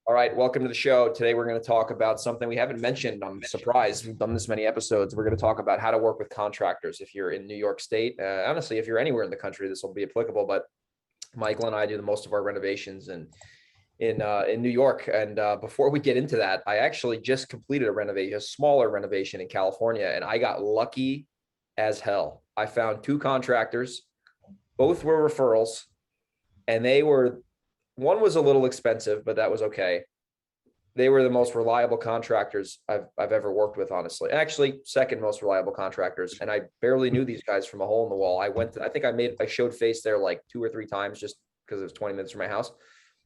All right, welcome to the show. Today we're going to talk about something we haven't mentioned. I'm surprised we've done this many episodes. We're going to talk about how to work with contractors. If you're in New York State, honestly, if you're anywhere in the country, this will be applicable. But Michael and I do the most of our renovations in New York. And before we get into that, I actually just completed a renovation, a smaller renovation in California, and I got lucky as hell. I found two contractors, both were referrals, and one was a little expensive, but that was okay. They were the most reliable contractors I've ever worked with, honestly. Actually, second most reliable contractors. And I barely knew these guys from a hole in the wall. I showed face there like 2 or 3 times just because it was 20 minutes from my house.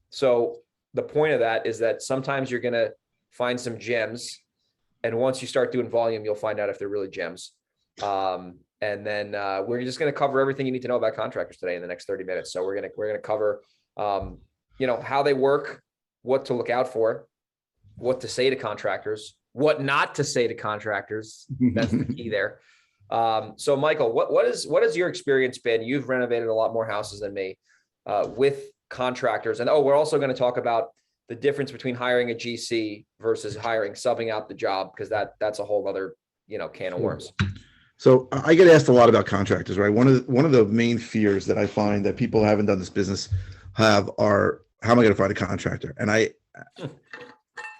So the point of that is that sometimes you're going to find some gems. And once you start doing volume, you'll find out if they're really gems. And then we're just going to cover everything you need to know about contractors today in the next 30 minutes. So we're going to cover how they work, what to look out for, what to say to contractors, what not to say to contractors. That's the key there. So Michael, what has your experience been? You've renovated a lot more houses than me with contractors. And we're also going to talk about the difference between hiring a GC versus subbing out the job, because that's a whole other, can of worms. So I get asked a lot about contractors, right? One of the main fears that I find that people who haven't done this business have are, how am I going to find a contractor? And I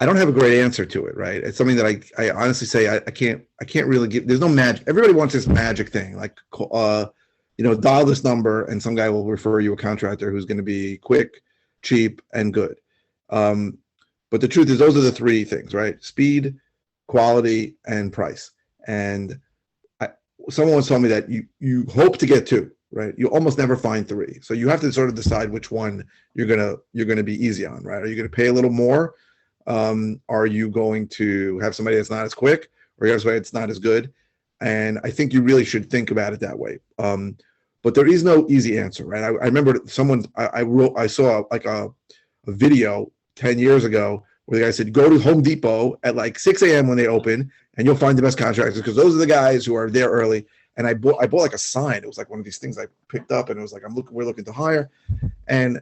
don't have a great answer to it, right? It's something that I honestly say I can't really give. There's no magic. Everybody wants this magic thing, like dial this number and some guy will refer you a contractor who's going to be quick, cheap, and good. But the truth is, those are the 3 things, right? Speed, quality, and price. And someone once told me that you hope to get 2, right? You almost never find 3. So you have to sort of decide which one you're gonna be easy on, right? Are you gonna pay a little more? Are you going to have somebody that's not as quick, or somebody that's not as good? And I think you really should think about it that way. But there is no easy answer, right? I remember I saw like a video 10 years ago where the guy said, go to Home Depot at like 6 a.m. when they open, and you'll find the best contractors, because those are the guys who are there early. And I bought like a sign. It was like one of these things I picked up, and it was like, we're looking to hire. And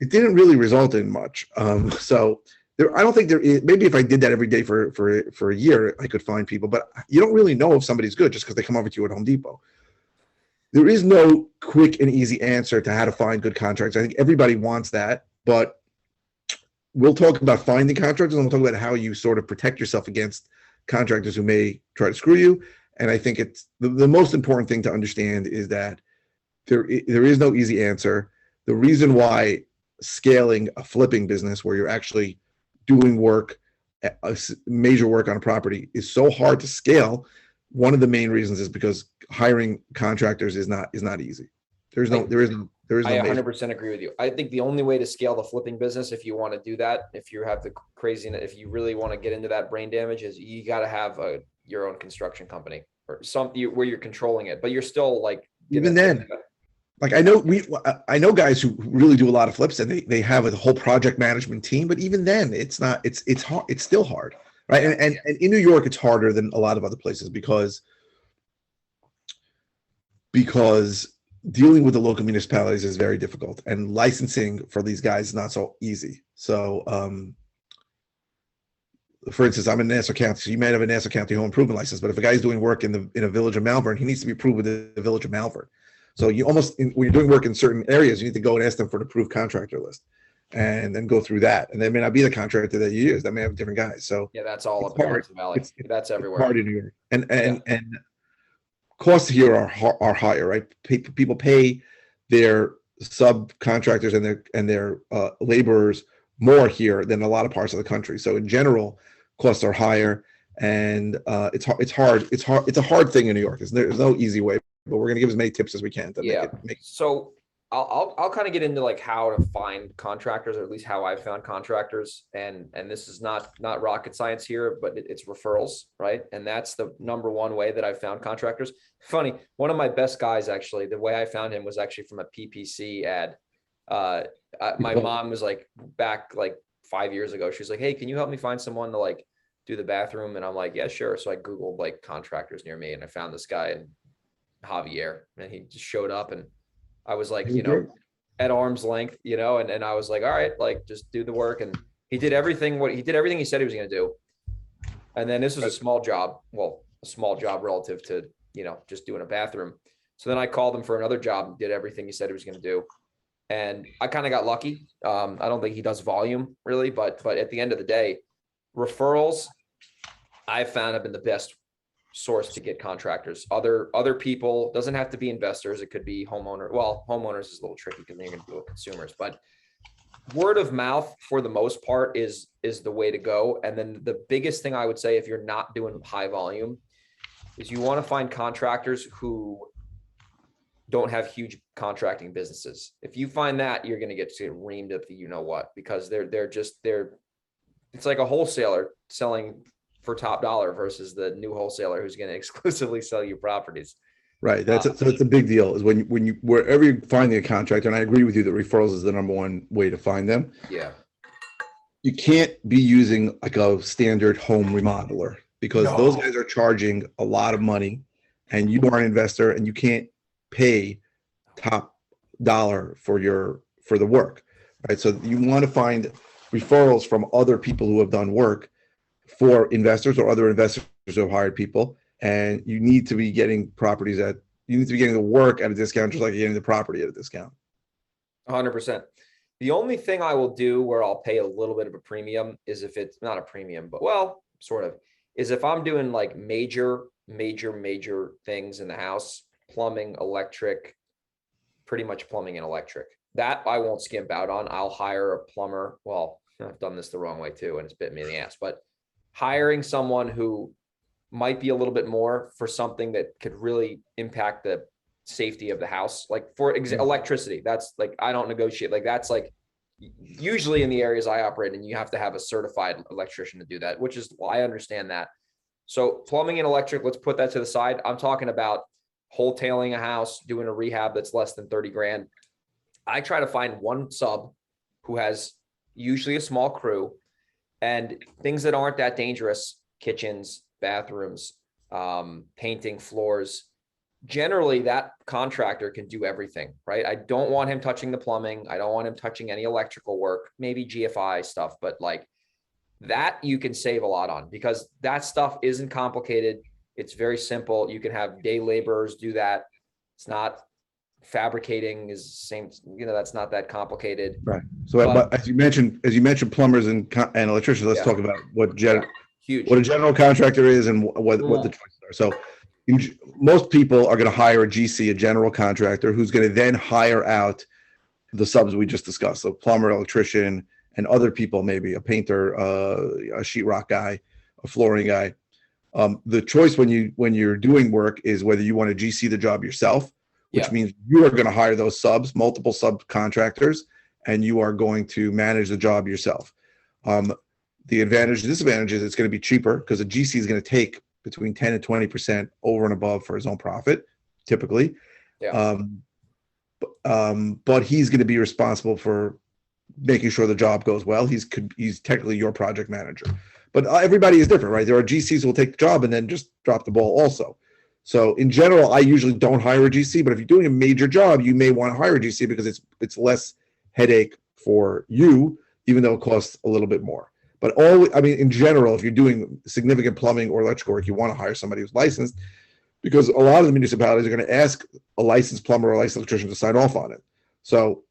it didn't really result in much. So I don't think there is. Maybe if I did that every day for a year, I could find people, but you don't really know if somebody's good just because they come over to you at Home Depot. There is no quick and easy answer to how to find good contractors. I think everybody wants that, but we'll talk about finding contractors, and we'll talk about how you sort of protect yourself against contractors who may try to screw you. And I think it's the most important thing to understand is that there is no easy answer. The reason why scaling a flipping business where you're actually doing work, major work on a property, is so hard to scale, one of the main reasons is because hiring contractors is not easy. There is no I 100% agree with you. I think the only way to scale the flipping business, if you want to do that, if you have the craziness, if you really want to get into that brain damage, is you got to have your own construction company or something where you're controlling it, but you're still like, even then, like I know guys who really do a lot of flips, and they have a whole project management team, but even then it's hard. It's still hard, right? And in New York, it's harder than a lot of other places because dealing with the local municipalities is very difficult, and licensing for these guys is not so easy. So, for instance, I'm in Nassau County, so you might have a Nassau County home improvement license, but if a guy's doing work in a village of Malvern, he needs to be approved with the village of Malvern. So when you're doing work in certain areas, you need to go and ask them for an approved contractor list, and then go through that. And they may not be the contractor that you use; that may have different guys. So yeah, that's all up in the valley. That's everywhere. Hard in New York, and costs here are higher, right? People pay their subcontractors and their laborers more here than a lot of parts of the country. So in general, costs are higher, and it's hard. It's a hard thing in New York. There's no easy way, but we're going to give as many tips as we can to make it. So I'll kind of get into like how to find contractors, or at least how I've found contractors. And this is not rocket science here, but it's referrals, right? And that's the number one way that I've found contractors. Funny, one of my best guys, actually, the way I found him was actually from a PPC ad. My mom was like, back like 5 years ago, she's like, hey, can you help me find someone to like do the bathroom? And I'm like, yeah, sure. So I Googled like contractors near me, and I found this guy in Javier, and he just showed up, and I was like, at arm's length, and I was like, all right, like just do the work. And He did everything he said he was going to do. And then this was a small job. Well, a small job relative to, just doing a bathroom. So then I called him for another job and did everything he said he was going to do. And I kind of got lucky. I don't think he does volume really, but at the end of the day, referrals I've found have been the best source to get contractors. Other people, doesn't have to be investors. It could be homeowner. Well, homeowners is a little tricky because they're going to deal with consumers, but word of mouth for the most part is the way to go. And then the biggest thing I would say, if you're not doing high volume, is you want to find contractors who don't have huge contracting businesses. If you find that, you're going to get reamed at the what, because it's like a wholesaler selling for top dollar versus the new wholesaler who's going to exclusively sell you properties. Right. So it's a big deal is when you, wherever you're finding a contractor, and I agree with you that referrals is the number one way to find them. Yeah. You can't be using like a standard home remodeler because those guys are charging a lot of money and you are an investor and you can't pay top dollar for the work. Right. So you want to find referrals from other people who have done work for investors or other investors who have hired people. And you need to be getting the work at a discount, just like you're getting the property at a discount. 100%. The only thing I will do where I'll pay a little bit of a premium is if it's not a premium, but sort of, is if I'm doing like major things in the house, plumbing, electric, pretty much plumbing and electric. That I won't skimp out on. I'll hire a plumber. Well, I've done this the wrong way too, and it's bit me in the ass, but hiring someone who might be a little bit more for something that could really impact the safety of the house. Like for electricity, that's like, I don't negotiate. Like that's like usually in the areas I operate in, you have to have a certified electrician to do that, which is, I understand that. So plumbing and electric, let's put that to the side. I'm talking about wholetailing a house, doing a rehab that's less than 30 grand. I try to find one sub who has usually a small crew and things that aren't that dangerous, kitchens, bathrooms, painting floors. Generally, that contractor can do everything, right? I don't want him touching the plumbing. I don't want him touching any electrical work, maybe GFI stuff, but like that you can save a lot on because that stuff isn't complicated. It's very simple. You can have day laborers do that. It's not fabricating is the same, that's not that complicated. Right. So but as you mentioned plumbers and electricians, let's talk about what a general contractor is and what the choices are. So most people are going to hire a GC, a general contractor, who's going to then hire out the subs we just discussed. So plumber, electrician, and other people, maybe a painter, a sheetrock guy, a flooring guy. The choice when you're doing work is whether you want to GC the job yourself, which means you are going to hire those subs, multiple subcontractors, and you are going to manage the job yourself. The advantage and disadvantage is it's going to be cheaper because a GC is going to take between 10 and 20% over and above for his own profit, typically. Yeah. But he's going to be responsible for making sure the job goes well. He's technically your project manager. But everybody is different, right? There are GCs who will take the job and then just drop the ball also. So in general, I usually don't hire a GC, but if you're doing a major job, you may want to hire a GC because it's less headache for you, even though it costs a little bit more. But in general, if you're doing significant plumbing or electrical work, you want to hire somebody who's licensed because a lot of the municipalities are going to ask a licensed plumber or a licensed electrician to sign off on it. So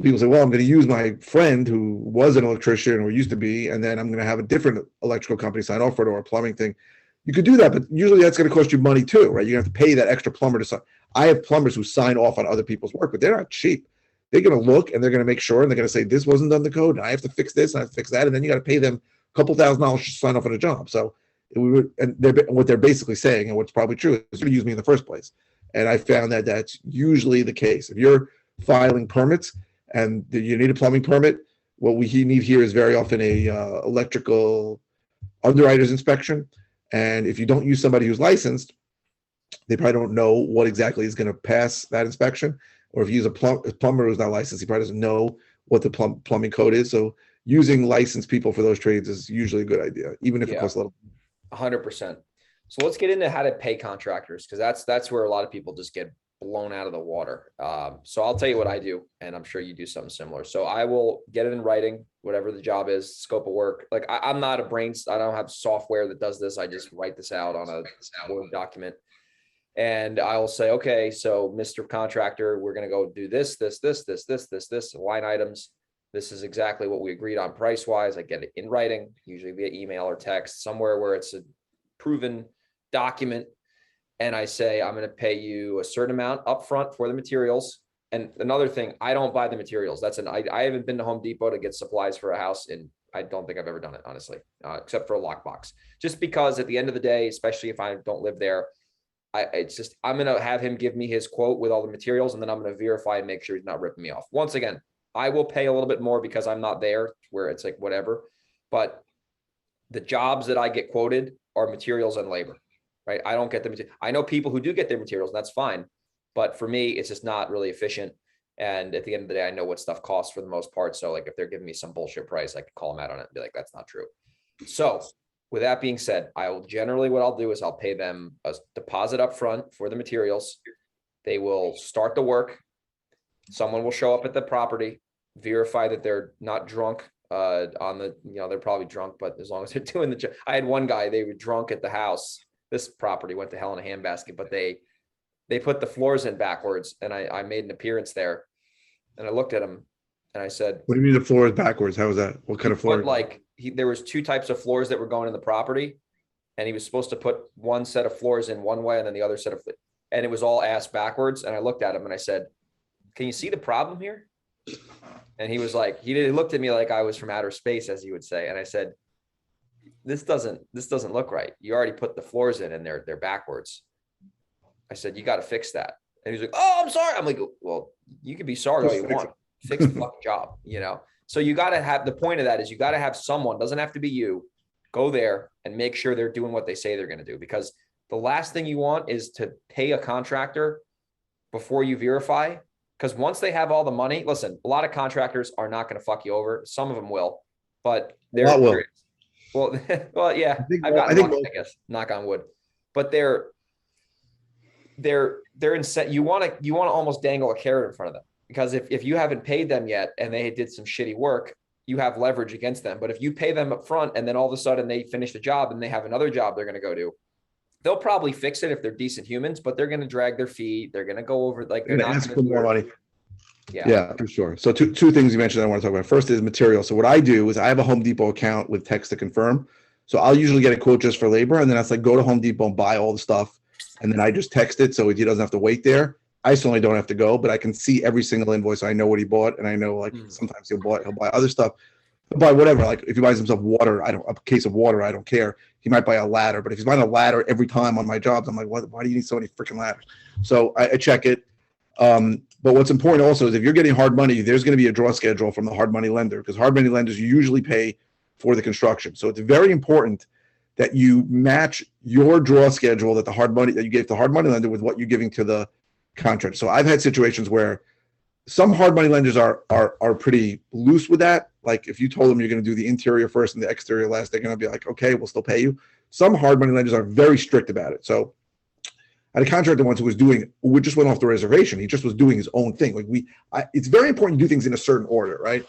people say, well, I'm going to use my friend who was an electrician or used to be, and then I'm going to have a different electrical company sign off for it or a plumbing thing. You could do that, but usually that's going to cost you money too, right? You have to pay that extra plumber to sign. I have plumbers who sign off on other people's work, but they're not cheap. They're going to look and they're going to make sure and they're going to say, this wasn't done the code. And I have to fix this and I have to fix that. And then you got to pay them a couple $1,000s to sign off on a job. So what they're basically saying, and what's probably true, is you use me in the first place. And I found that that's usually the case. If you're filing permits and you need a plumbing permit, what we need here is very often a electrical underwriter's inspection. And if you don't use somebody who's licensed, they probably don't know what exactly is going to pass that inspection. Or if you use a plumber who's not licensed, he probably doesn't know what the plumbing code is. So using licensed people for those trades is usually a good idea, even if it costs a little. 100%. So let's get into how to pay contractors, because that's where a lot of people just get blown out of the water. So I'll tell you what I do, and I'm sure you do something similar. So I will get it in writing, whatever the job is, scope of work. Like I'm not a brains. I don't have software that does this. I just write this out on a Word document. And I will say, okay, so Mr. Contractor, we're going to go do this, line items. This is exactly what we agreed on price wise. I get it in writing, usually via email or text, somewhere where it's a proven document. And I say, I'm going to pay you a certain amount upfront for the materials. And another thing, I don't buy the materials. I haven't been to Home Depot to get supplies for a house, and I don't think I've ever done it, honestly, except for a lockbox. Just because at the end of the day, especially if I don't live there, I'm going to have him give me his quote with all the materials, and then I'm going to verify and make sure he's not ripping me off. Once again, I will pay a little bit more because I'm not there, where it's like whatever. But the jobs that I get quoted are materials and labor, right? I don't get the material. I know people who do get their materials, and that's fine. But for me, it's just not really efficient. And at the end of the day, I know what stuff costs for the most part. So like if they're giving me some bullshit price, I could call them out on it and be like, that's not true. So with that being said, I will generally, what I'll do is I'll pay them a deposit up front for the materials. They will start the work. Someone will show up at the property, verify that they're not drunk on the, they're probably drunk, but as long as they're doing the job. I had one guy, they were drunk at the house. This property went to hell in a handbasket, but they put the floors in backwards, and I made an appearance there, and I looked at him and I said, "What do you mean the floor is backwards? How is that? What kind of floor?" There was two types of floors that were going in the property, and he was supposed to put one set of floors in one way and then the other set of, and it was all ass backwards. And I looked at him and I said, "Can you see the problem here?" And he was like, he looked at me like I was from outer space, as you would say. And I said, this doesn't look right. You already put the floors in and they're backwards. I said, you got to fix that. And he's like, "Oh, I'm sorry." I'm like, well, you can be sorry all you want. Fix the fucking job, So you got to have, the point of that is you got to have someone, doesn't have to be you, go there and make sure they're doing what they say they're going to do. Because the last thing you want is to pay a contractor before you verify. Because once they have all the money, listen, a lot of contractors are not going to fuck you over. Some of them will, but they're, well, yeah, I've got luck, I guess, knock on wood, but they're in set. You want to almost dangle a carrot in front of them. Because if you haven't paid them yet and they did some shitty work, you have leverage against them. But if you pay them up front and then all of a sudden they finish the job and they have another job they're going to go to, they'll probably fix it if they're decent humans, but they're going to drag their feet. They're going to go over, like, they're not ask for more money. Yeah, for sure. So two things you mentioned I want to talk about. First is material. So what I do is I have a Home Depot account with text to confirm. So I'll usually get a quote just for labor, and then I go to Home Depot and buy all the stuff, and then I just text it so he doesn't have to wait there. I certainly don't have to go, but I can see every single invoice. I know what he bought, and I know sometimes he'll buy other stuff. He'll buy whatever. Like if he buys himself water, a case of water, I don't care. He might buy a ladder, but if he's buying a ladder every time on my jobs, I'm like, why do you need so many freaking ladders? So I check it. But what's important also is if you're getting hard money, there's going to be a draw schedule from the hard money lender, because hard money lenders usually pay for the construction. So it's very important that you match your draw schedule that you gave the hard money lender with what you're giving to the contract. So I've had situations where some hard money lenders are pretty loose with that. Like if you told them you're going to do the interior first and the exterior last, they're going to be like, okay, we'll still pay you. Some hard money lenders are very strict about it. So I had a contractor once who just went off the reservation. He just was doing his own thing. It's very important to do things in a certain order, right?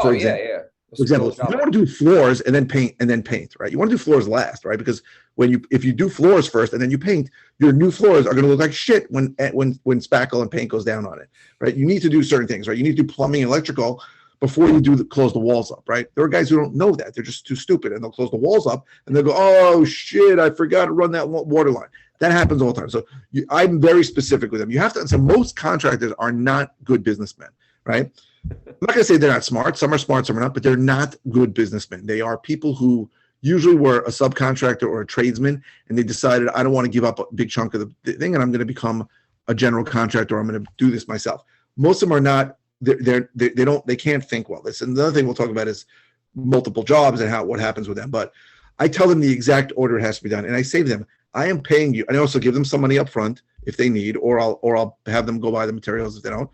For example, you don't want to do floors and then paint, right? You want to do floors last, right? Because if you do floors first and then you paint, your new floors are going to look like shit when spackle and paint goes down on it, right? You need to do certain things, right? You need to do plumbing and electrical before you close the walls up, right? There are guys who don't know that. They're just too stupid, and they'll close the walls up and they'll go, "Oh shit, I forgot to run that water line." That happens all the time. So I'm very specific with them. You have to. So most contractors are not good businessmen, right? I'm not going to say they're not smart. Some are smart, some are not, but they're not good businessmen. They are people who usually were a subcontractor or a tradesman, and they decided, I don't want to give up a big chunk of the thing, and I'm going to become a general contractor. I'm going to do this myself. Most of them are not. They can't think well. This, and another thing we'll talk about is multiple jobs and what happens with them. But I tell them the exact order it has to be done, and I say to them, I am paying you, and I also give them some money up front if they need, or I'll have them go buy the materials if they don't.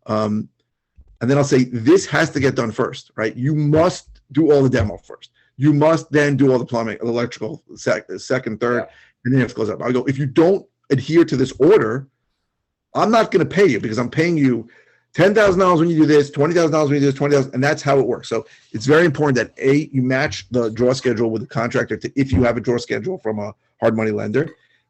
And then I'll say, this has to get done first, right? You must do all the demo first. You must then do all the plumbing, electrical, second, third, and then it goes up. I go, if you don't adhere to this order, I'm not going to pay you because I'm paying you $10,000 when you do this, $20,000 when you do this, 20,000, and that's how it works. So it's very important that you match the draw schedule with the contractor if you have a draw schedule from a hard money lender,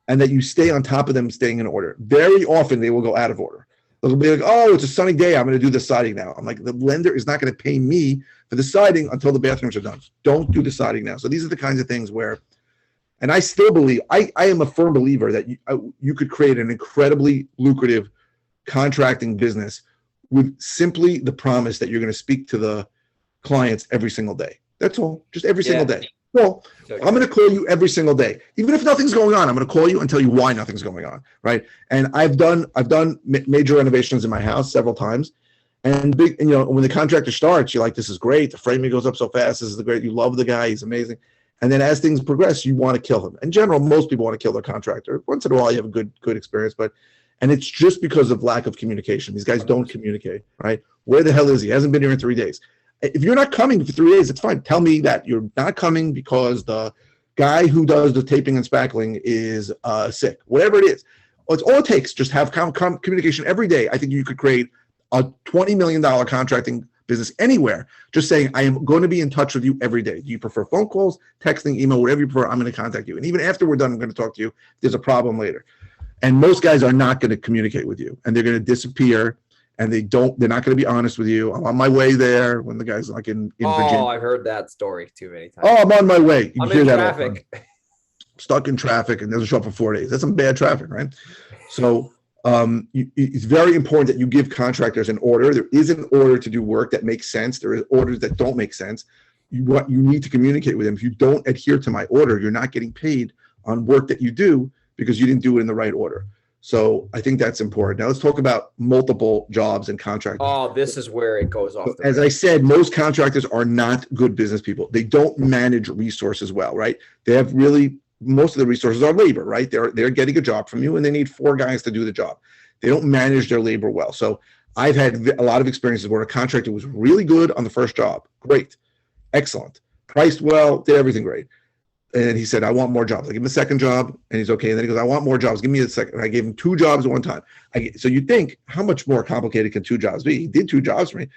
and that you stay on top of them staying in order. Very often they will go out of order. They'll be like, oh, it's a sunny day, I'm going to do the siding now. I'm like, the lender is not going to pay me for the siding until the bathrooms are done. Don't do the siding now. So these are the kinds of things where, and I still believe, I am a firm believer that you could create an incredibly lucrative contracting business with simply the promise that you're going to speak to the clients every single day. That's all, just every single day. Well, I'm going to call you every single day. Even if nothing's going on, I'm going to call you and tell you why nothing's going on, right? And I've done major renovations in my house several times. And when the contractor starts, you're like, this is great. The framing goes up so fast. This is great. You love the guy. He's amazing. And then as things progress, you want to kill him. In general, most people want to kill their contractor. Once in a while, you have a good experience, and it's just because of lack of communication. These guys don't communicate, right? Where the hell is he? He hasn't been here in 3 days. If you're not coming for 3 days, it's fine. Tell me that you're not coming because the guy who does the taping and spackling is sick. Whatever it is. It's all it takes. Just have communication every day. I think you could create a $20 million contracting business anywhere. Just saying, I am going to be in touch with you every day. Do you prefer phone calls, texting, email, whatever you prefer? I'm going to contact you. And even after we're done, I'm going to talk to you if there's a problem later. And most guys are not going to communicate with you, and they're going to disappear, and they're not going to be honest with you. I'm on my way there when the guy's like in Virginia. Oh, I've heard that story too many times. Oh, I'm on my way. I'm in traffic. Stuck in traffic and doesn't show up for 4 days. That's some bad traffic, right? So it's very important that you give contractors an order. There is an order to do work that makes sense. There are orders that don't make sense. You need to communicate with them. If you don't adhere to my order, you're not getting paid on work that you do because you didn't do it in the right order. So I think that's important. Now let's talk about multiple jobs and contractors. Oh, this is where it goes off. As I said, most contractors are not good business people. They don't manage resources well, right? They have most of the resources are labor, right? They're getting a job from you and they need 4 guys to do the job. They don't manage their labor well. So I've had a lot of experiences where a contractor was really good on the first job. Great. Excellent. Priced well, did everything great. And he said, I want more jobs. I give him a second job, and he's okay. And then he goes, I want more jobs. Give me a second. And I gave him 2 jobs at one time. So you think, how much more complicated can 2 jobs be? He did 2 jobs for me,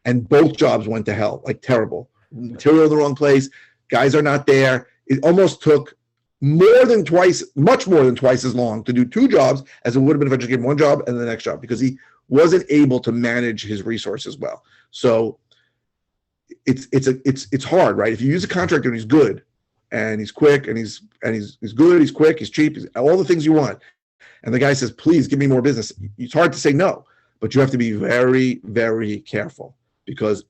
and both jobs went to hell, like terrible. Material in the wrong place. Guys are not there. It almost took much more than twice as long to do 2 jobs as it would have been if I just gave him 1 job and the next job, because he wasn't able to manage his resources well. So it's hard, right? If you use a contractor and he's good, and he's quick, and he's good, he's quick, he's cheap, he's all the things you want, and the guy says, please give me more business, it's hard to say no, but you have to be very, very careful, because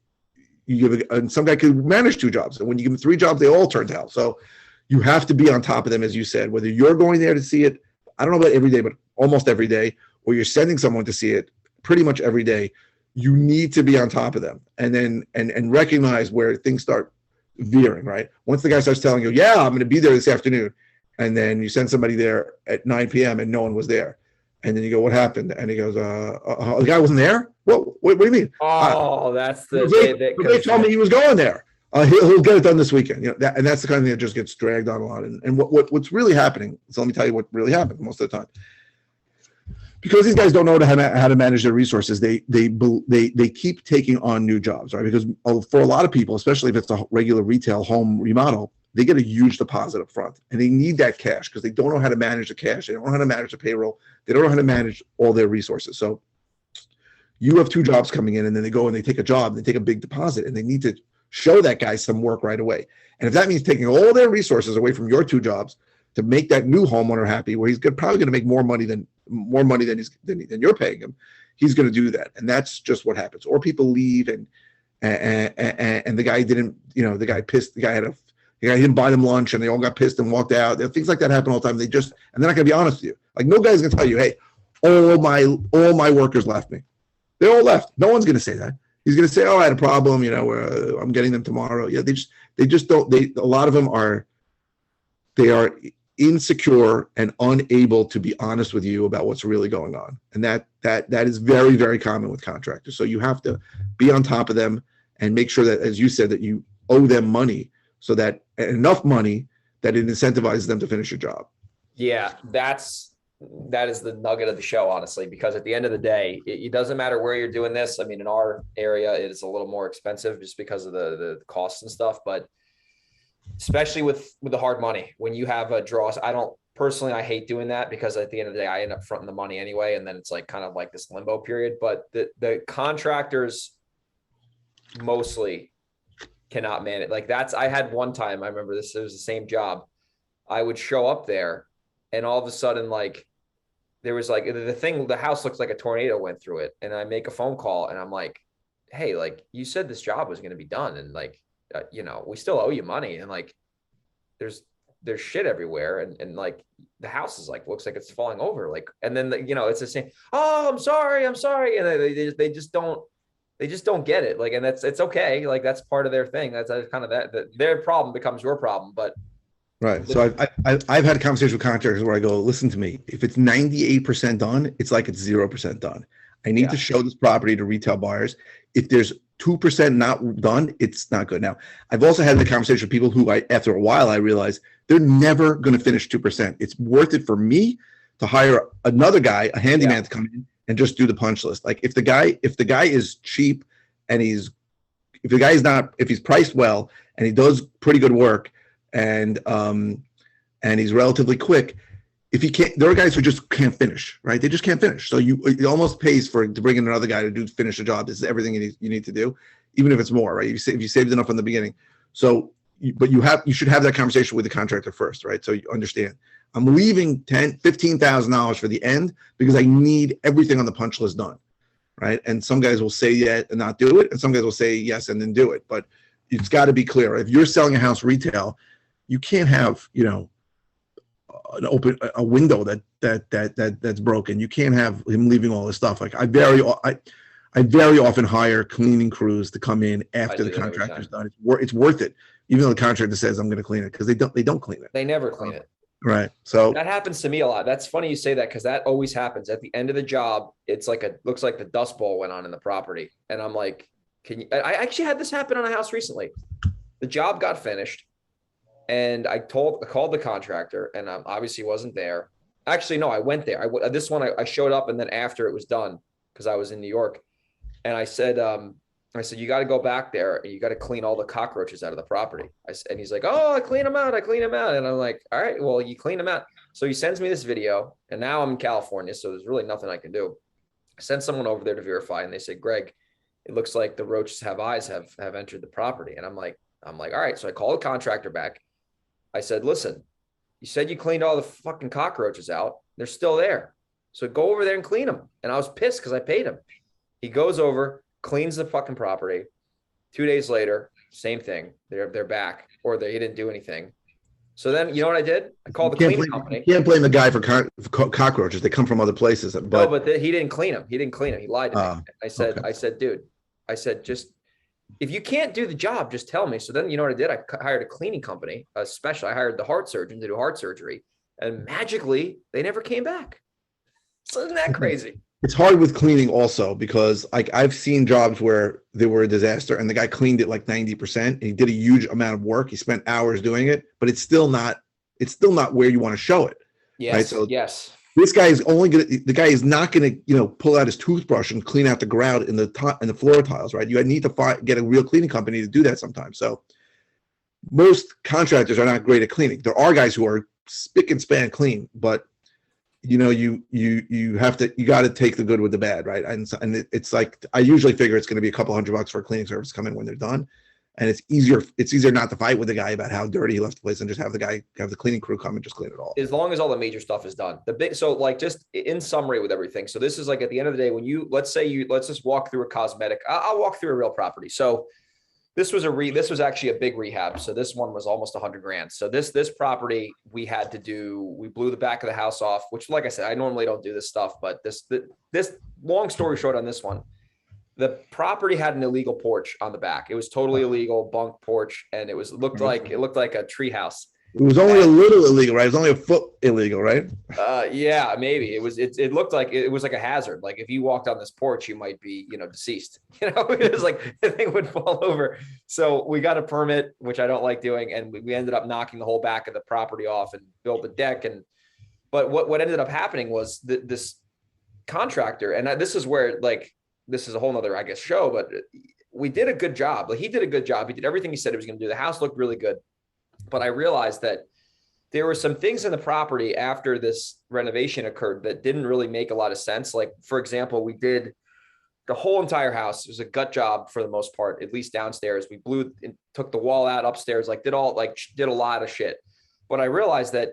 and some guy could manage 2 jobs, and when you give him 3 jobs, they all turn to hell. So you have to be on top of them, as you said, whether you're going there to see it, I don't know about every day, but almost every day, or you're sending someone to see it pretty much every day. You need to be on top of them, and then and recognize where things start veering, right? Once the guy starts telling you, yeah, I'm going to be there this afternoon, and then you send somebody there at 9 p.m. and no one was there, and then you go, what happened? And he goes, the guy wasn't there? What do you mean? Oh, that's the they told me he was going there. He'll get it done this weekend. And that's the kind of thing that just gets dragged on a lot. And what's really happening, so let me tell you what really happens most of the time. Because these guys don't know how to manage their resources, they keep taking on new jobs, right? Because for a lot of people, especially if it's a regular retail home remodel, they get a huge deposit up front, and they need that cash because they don't know how to manage the cash. They don't know how to manage the payroll. They don't know how to manage all their resources. So you have 2 jobs coming in, and then they go and they take a job, and they take a big deposit, and they need to show that guy some work right away. And if that means taking all their resources away from your 2 jobs to make that new homeowner happy, where he's probably going to make more money than you're paying him, he's going to do that. And that's just what happens. Or people leave and the guy didn't, the guy pissed, the guy didn't buy them lunch, and they all got pissed and walked out. Things like that happen all the time. And they're not going to be honest with you. Like, no guy's going to tell you, hey, all my workers left me. They all left. No one's going to say that. He's going to say, oh, I had a problem, I'm getting them tomorrow. Yeah, they just don't, a lot of them are insecure and unable to be honest with you about what's really going on. And that is very, very common with contractors. So you have to be on top of them and make sure that, as you said, that you owe them money, so that enough money that it incentivizes them to finish your job. Yeah, that's that is the nugget of the show, honestly, because at the end of the day, it doesn't matter where you're doing this. I mean, in our area, it is a little more expensive just because of the costs and stuff, but especially with the hard money, when you have a draw, I don't personally, I hate doing that because at the end of the day, I end up fronting the money anyway. And then it's like kind of like this limbo period, but the contractors mostly cannot manage. Like I had one time, I remember this, it was the same job. I would show up there and all of a sudden, like there was like the house looks like a tornado went through it. And I make a phone call and I'm like, hey, like you said this job was going to be done. And like, we still owe you money. And like, there's shit everywhere. And like the house is like, looks like it's falling over. Like, and then, it's the same. Oh, I'm sorry. And they just don't get it. Like, and it's okay. Like that's part of their thing. That's kind of that their problem becomes your problem. But right. So I've had a conversation with contractors where I go, listen to me. If it's 98% done, it's like it's 0% done. I need to show this property to retail buyers. If there's 2% not done, it's not good. Now, I've also had the conversation with people who after a while, I realized they're never going to finish 2%. It's worth it for me to hire another guy, a handyman to come in and just do the punch list. Like if the guy is cheap and if he's priced well and he does pretty good work and he's relatively quick, if he can't, there are guys who just can't finish, right? They just can't finish. So it almost pays to bring in another guy to finish the job. This is everything you need to do, even if it's more, right? If you saved enough from the beginning. So, but you should have that conversation with the contractor first, right? So you understand, I'm leaving $15,000 for the end because I need everything on the punch list done, right? And some guys will say yeah and not do it, and some guys will say yes and then do it. But it's got to be clear. If you're selling a house retail, you can't have a window that's broken. You can't have him leaving all this stuff. Like I very often hire cleaning crews to come in after the contractor's done. It's worth it, even though the contractor says I'm going to clean it, because they don't clean it. They never clean it. Right. So that happens to me a lot. That's funny you say that, because that always happens at the end of the job. It's like looks like the Dust Bowl went on in the property, and I'm like, I actually had this happen on a house recently. The job got finished. And I called the contractor, and I obviously wasn't there. Actually, no, I went there. This one, I showed up, and then after it was done, because I was in New York, and I said, you got to go back there and you got to clean all the cockroaches out of the property. And he's like, oh, I clean them out. And I'm like, all right, well, you clean them out. So he sends me this video, and now I'm in California, so there's really nothing I can do. I sent someone over there to verify, and they said, Greg, it looks like the roaches have eyes have entered the property. And I'm like, all right. So I call the contractor back. I said, listen, you said you cleaned all the fucking cockroaches out. They're still there. So go over there and clean them. And I was pissed because I paid him. He goes over, cleans the fucking property. 2 days later, same thing. They're back, or he didn't do anything. So then, you know what I did? I called the cleaning company. You can't blame the guy for cockroaches. They come from other places. But he didn't clean them. He didn't clean them. He lied to me. I said, dude, just, if you can't do the job, just tell me. So then, you know what I did? I hired a cleaning company, I hired the heart surgeon to do heart surgery, and magically they never came back. So isn't that crazy? It's hard with cleaning also, because I've seen jobs where they were a disaster and the guy cleaned it like 90%. And he did a huge amount of work. He spent hours doing it, but it's still not where you want to show it. Yes. Right? So yes. This guy is the guy is not going to, pull out his toothbrush and clean out the ground in the floor tiles, right? You need to get a real cleaning company to do that sometimes. So most contractors are not great at cleaning. There are guys who are spick and span clean, but you got to take the good with the bad, right? And it's like, I usually figure it's going to be a couple $100 for a cleaning service come in when they're done. And it's easier not to fight with the guy about how dirty he left the place and just have the cleaning crew come and just clean it all. As long as all the major stuff is done. Just in summary with everything. So this is like at the end of the day, when let's just walk through a cosmetic. I'll walk through a real property. So this was actually a big rehab. So this one was almost $100,000. So this property we blew the back of the house off, which, like I said, I normally don't do this stuff, but this long story short on this one, the property had an illegal porch on the back. It was totally illegal, bunk porch, and it looked like a tree house. It was only a little illegal, right? It was only a foot illegal, right? Yeah, maybe. It looked like it was like a hazard. Like if you walked on this porch, you might be, deceased. It was like the thing would fall over. So we got a permit, which I don't like doing, and we ended up knocking the whole back of the property off and built a deck. But what ended up happening was this contractor, and this is where, like, this is a whole nother, I guess, show, but we did a good job. Like, he did a good job. He did everything he said he was going to do. The house looked really good. But I realized that there were some things in the property after this renovation occurred that didn't really make a lot of sense. Like, for example, we did the whole entire house. It was a gut job for the most part, at least downstairs. We blew and took the wall out upstairs, like did a lot of shit. But I realized that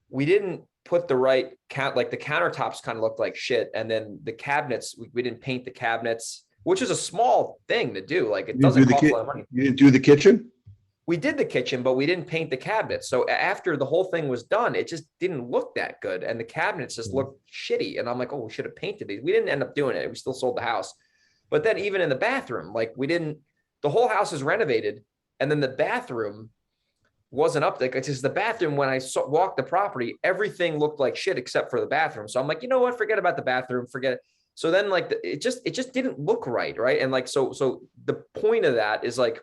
we didn't put the right like the countertops kind of looked like shit. And then the cabinets, we didn't paint the cabinets, which is a small thing to do. Like, it doesn't cost a lot of money. You didn't do the kitchen? We did the kitchen, but we didn't paint the cabinets. So after the whole thing was done, it just didn't look that good. And the cabinets just looked shitty. And I'm like, oh, we should have painted these. We didn't end up doing it. We still sold the house. But then even in the bathroom, like, the whole house is renovated. And then the bathroom wasn't up there. It's just the bathroom, when I walked the property, everything looked like shit except for the bathroom. So I'm like, you know what, forget about the bathroom, forget it. So then, like, it just didn't look right. Right. And like, so the point of that is, like,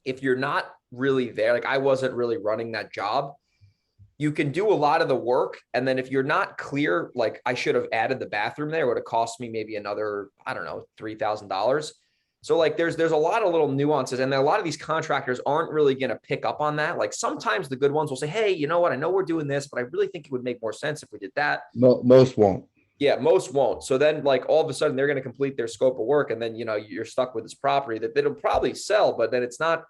if you're not really there, like I wasn't really running that job, you can do a lot of the work. And then if you're not clear, like, I should have added the bathroom there, it would have cost me maybe another, I don't know, $3,000. So like, there's a lot of little nuances, and a lot of these contractors aren't really going to pick up on that. Like, sometimes the good ones will say, hey, you know what? I know we're doing this, but I really think it would make more sense if we did that. No, most won't. Yeah, most won't. So then, like, all of a sudden they're going to complete their scope of work. And then, you know, you're stuck with this property that it'll probably sell, but then it's not.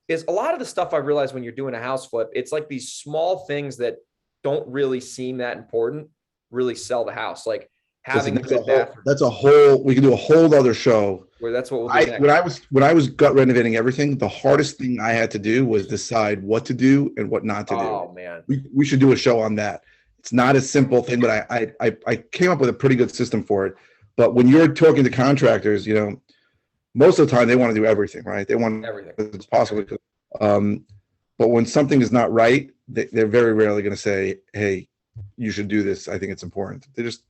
Is a lot of the stuff I realized when you're doing a house flip, it's like these small things that don't really seem that important really sell the house. Like having a good bathroom. That's a whole, we can do a whole other show. Where that's what we'll do next. When I was gut renovating everything, the hardest thing I had to do was decide what to do and what not to do. Oh man. We should do a show on that. It's not a simple thing, but I came up with a pretty good system for it. But when you're talking to contractors, you know, most of the time they want to do everything, right? They want everything as possible. But when something is not right, they're very rarely going to say, hey, you should do this. I think it's important. They just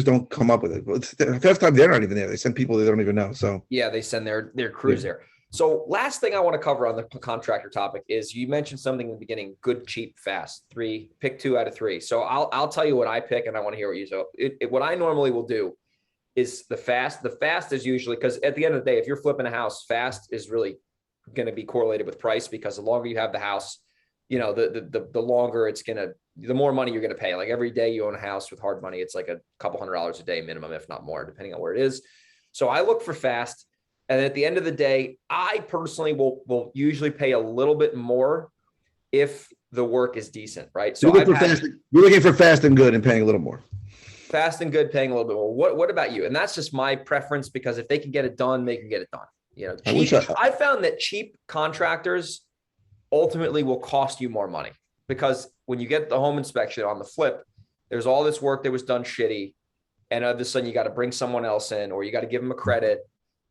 don't come up with it. But the first time they're not even there. They send people they don't even know. So yeah, they send their crews there. So last thing I want to cover on the contractor topic is, you mentioned something in the beginning: good, cheap, fast. Pick 2 out of 3. So I'll tell you what I pick, and I want to hear what you. So what I normally will do is the fast. The fast is usually, because at the end of the day, if you're flipping a house, fast is really going to be correlated with price, because the longer you have the house, you know, the longer it's going to, the more money you're going to pay. Like, every day you own a house with hard money, it's like a couple $100s a day minimum, if not more, depending on where it is. So I look for fast. And at the end of the day, I personally will usually pay a little bit more if the work is decent, right? So you're looking for fast and good and paying a little more. Fast and good, paying a little bit more. What about you? And that's just my preference, because if they can get it done, they can get it done. You know, I found that cheap contractors ultimately will cost you more money, because when you get the home inspection on the flip, there's all this work that was done shitty, and all of a sudden you got to bring someone else in, or you got to give them a credit.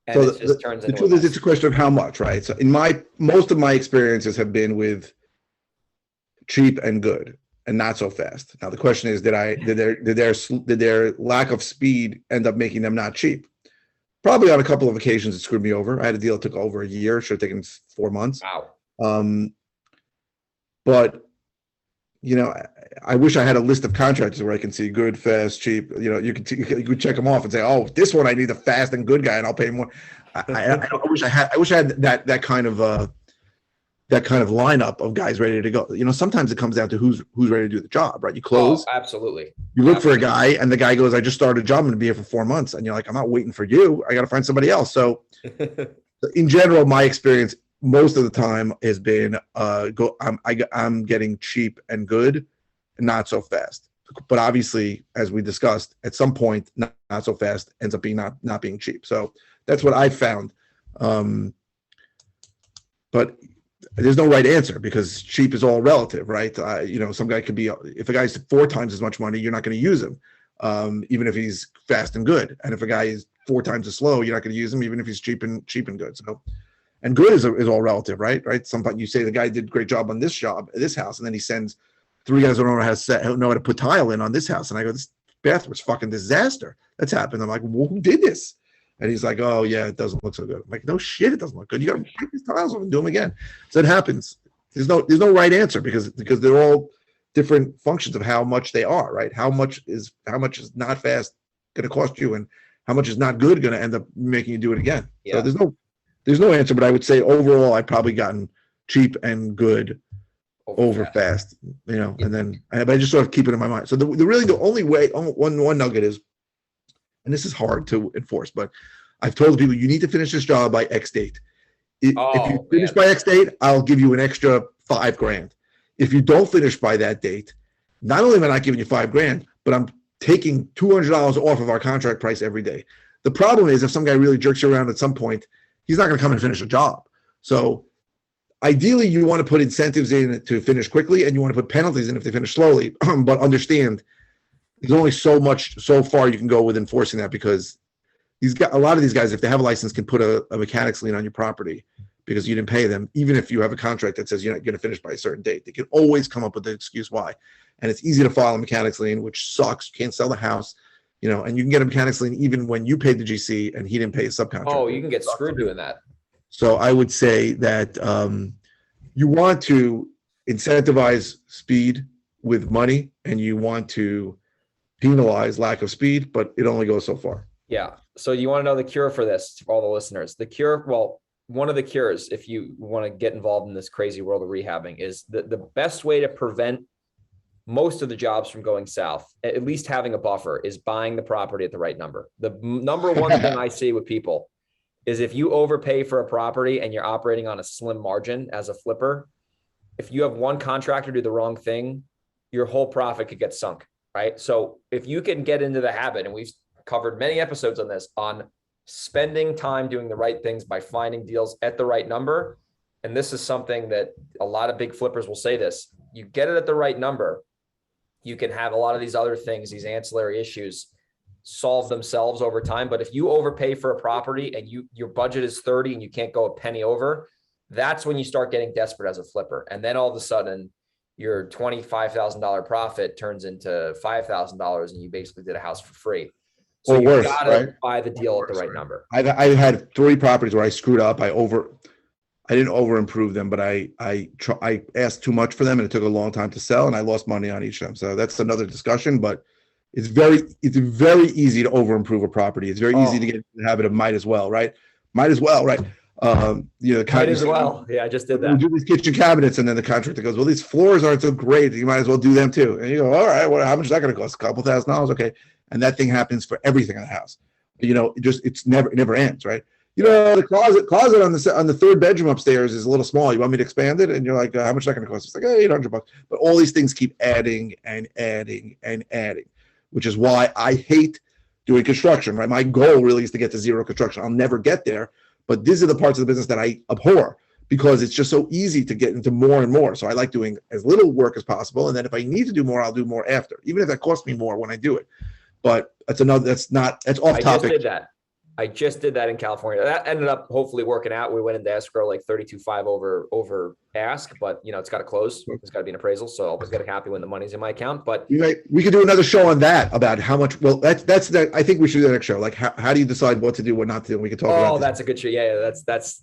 And so it just turns into the truth is, it's a question of how much, right? So most of my experiences have been with cheap and good, and not so fast. Now the question is, did their lack of speed end up making them not cheap? Probably on a couple of occasions it screwed me over. I had a deal that took over a year, should have taken 4 months. Wow. But you know, I wish I had a list of contractors where I can see good, fast, cheap. You know, you could check them off and say, oh, this one I need a fast and good guy, and I'll pay more. I wish I had that kind of lineup of guys ready to go. You know, sometimes it comes down to who's ready to do the job, right? You close. Oh, absolutely. You look for a guy, and the guy goes, I just started a job, I'm gonna be here for 4 months. And you're like, I'm not waiting for you. I got to find somebody else. So in general, my experience most of the time has been I'm getting cheap and good and not so fast. But obviously, as we discussed, at some point, not so fast ends up being not being cheap. So that's what I found. But there's no right answer, because cheap is all relative, right? You know, some guy could be, if a guy's 4 times as much money, you're not going to use him, even if he's fast and good. And if a guy is 4 times as slow, you're not going to use him, even if he's cheap and good. So, and good is all relative, right? Sometimes you say the guy did a great job on this house, and then he sends 3 guys who don't know how to put tile in on this house, and I go, this bathroom's fucking disaster. That's happened. I'm like, well, who did this? And he's like, oh yeah, it doesn't look so good. I'm like, no shit, it doesn't look good. You got to break these tiles off and do them again. So it happens. There's no right answer, because they're all different functions of how much they are, right? How much is not fast going to cost you, and how much is not good going to end up making you do it again. Yeah. So there's no answer, but I would say overall, I've probably gotten cheap and good over fast, and then I just sort of keep it in my mind. So the only way, one nugget is, and this is hard to enforce, but I've told people you need to finish this job by X date. If you finish by X date, I'll give you an extra $5,000. If you don't finish by that date, not only am I not giving you $5,000, but I'm taking $200 off of our contract price every day. The problem is if some guy really jerks you around at some point, he's not going to come and finish a job. So ideally, you want to put incentives in to finish quickly, and you want to put penalties in if they finish slowly. But understand, there's only so far you can go with enforcing that, because a lot of these guys, if they have a license, can put a mechanics lien on your property because you didn't pay them, even if you have a contract that says you're not going to finish by a certain date. They can always come up with the excuse why. And it's easy to file a mechanics lien, which sucks. You can't sell the house, and you can get a mechanics lien even when you paid the GC and he didn't pay a subcontractor. Oh, you can get screwed doing that. So I would say that you want to incentivize speed with money, and you want to penalize lack of speed, but it only goes so far. Yeah. So you want to know the cure for this, for all the listeners? The cure, well, one of the cures, if you want to get involved in this crazy world of rehabbing, is the best way to prevent most of the jobs from going south, at least having a buffer, is buying the property at the right number. The number one thing I see with people is if you overpay for a property and you're operating on a slim margin as a flipper, if you have one contractor do the wrong thing, your whole profit could get sunk, right? So if you can get into the habit, and we've covered many episodes on this, on spending time doing the right things by finding deals at the right number. And this is something that a lot of big flippers will say this: you get it at the right number, you can have a lot of these other things, these ancillary issues, solve themselves over time. But if you overpay for a property and your budget is 30 and you can't go a penny over, that's when you start getting desperate as a flipper. And then all of a sudden your $25,000 profit turns into $5,000 and you basically did a house for free. So you gotta buy the deal at the right number. I've had 3 properties where I screwed up. I didn't over improve them, but I asked too much for them, and it took a long time to sell, and I lost money on each of them. So that's another discussion. But it's very easy to over improve a property. It's very easy to get into the habit of might as well, right? Might as well, right? Might as well. Yeah, I just did that. You do these kitchen cabinets, and then the contractor goes, "Well, these floors aren't so great. You might as well do them too." And you go, "All right, how much is that going to cost? A couple $1,000s, okay." And that thing happens for everything in the house. It never ends, right? The closet on the 3rd bedroom upstairs is a little small. You want me to expand it? And you're like, how much is that going to cost? It's like $800. But all these things keep adding and adding and adding, which is why I hate doing construction, right? My goal really is to get to zero construction. I'll never get there, but these are the parts of the business that I abhor, because it's just so easy to get into more and more. So I like doing as little work as possible. And then if I need to do more, I'll do more after, even if that costs me more when I do it. But that's off topic. I just did that in California. That ended up hopefully working out. We went into escrow like 32.5 over ask, but it's got to close. It's got to be an appraisal. So I'll always get happy when the money's in my account. But we could do another show on that, about how much. Well, that's I think we should do the next show. Like how do you decide what to do, what not to do? We could talk about. Oh, that's a good show. Yeah, that's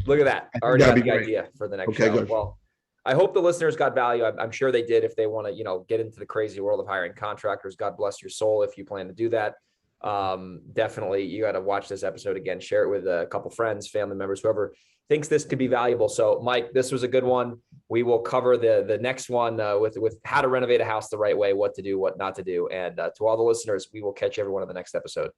look at that. I already have the idea for the next show. Good. Well, I hope the listeners got value. I'm sure they did. If they want to, get into the crazy world of hiring contractors, God bless your soul if you plan to do that. Definitely, you got to watch this episode again, share it with a couple friends, family members, whoever thinks this could be valuable. So Mike, this was a good one. We will cover the next one with how to renovate a house the right way, what to do, what not to do. And to all the listeners, we will catch everyone in the next episode.